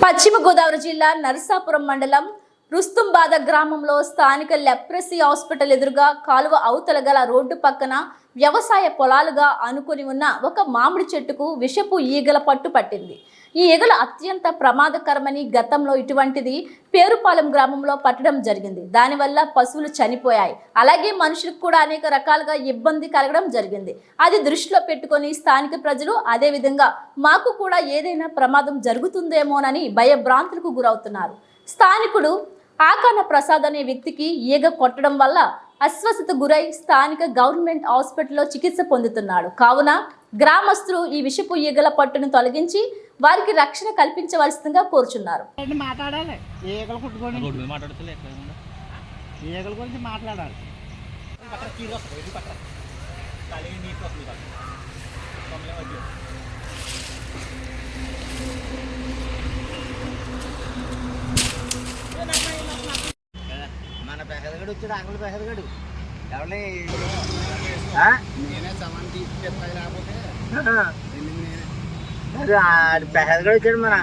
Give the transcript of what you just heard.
పశ్చిమ గోదావరి జిల్లా నరసాపురం మండలం రుస్తుంబాద గ్రామంలో స్థానిక లెప్రసీ హాస్పిటల్ ఎదురుగా కాలువ అవతల గల రోడ్డు పక్కన వ్యవసాయ పొలాలుగా ఆనుకొని ఉన్న ఒక మామిడి చెట్టుకు విషపు ఈగల పట్టు పట్టింది. ఈ ఈగలు అత్యంత ప్రమాదకరమని గతంలో ఇటువంటిది పేరుపాలెం గ్రామంలో పట్టడం జరిగింది. దానివల్ల పశువులు చనిపోయాయి. అలాగే మనుషులకు కూడా అనేక రకాలుగా ఇబ్బంది కలగడం జరిగింది. అది దృష్టిలో పెట్టుకొని స్థానిక ప్రజలు అదేవిధంగా మాకు కూడా ఏదైనా ప్రమాదం జరుగుతుందేమోనని భయభ్రాంతులకు గురవుతున్నారు. స్థానికుడు ఆకాన ప్రసాద్ అనే వ్యక్తికి ఈగ కొట్టడం వల్ల అస్వస్థత గురై స్థానిక గవర్నమెంట్ హాస్పిటల్లో చికిత్స పొందుతున్నాడు. కావున గ్రామస్తులు ఈ విషపు ఈగల పట్టును తొలగించి వారికి రక్షణ కల్పించవలసిందిగా కోరుచున్నారు. మాట్లాడాలి ఈగలు కుట్టుకొని ఈగల గురించి మాట్లాడాలి. మన పెహదగడు వచ్చాడు, అంగుల పెహదగడు ఎవరి నేనే సమాన్ తీసుకెళ్తా లేకపోతే పెహదగడు వచ్చాడు మన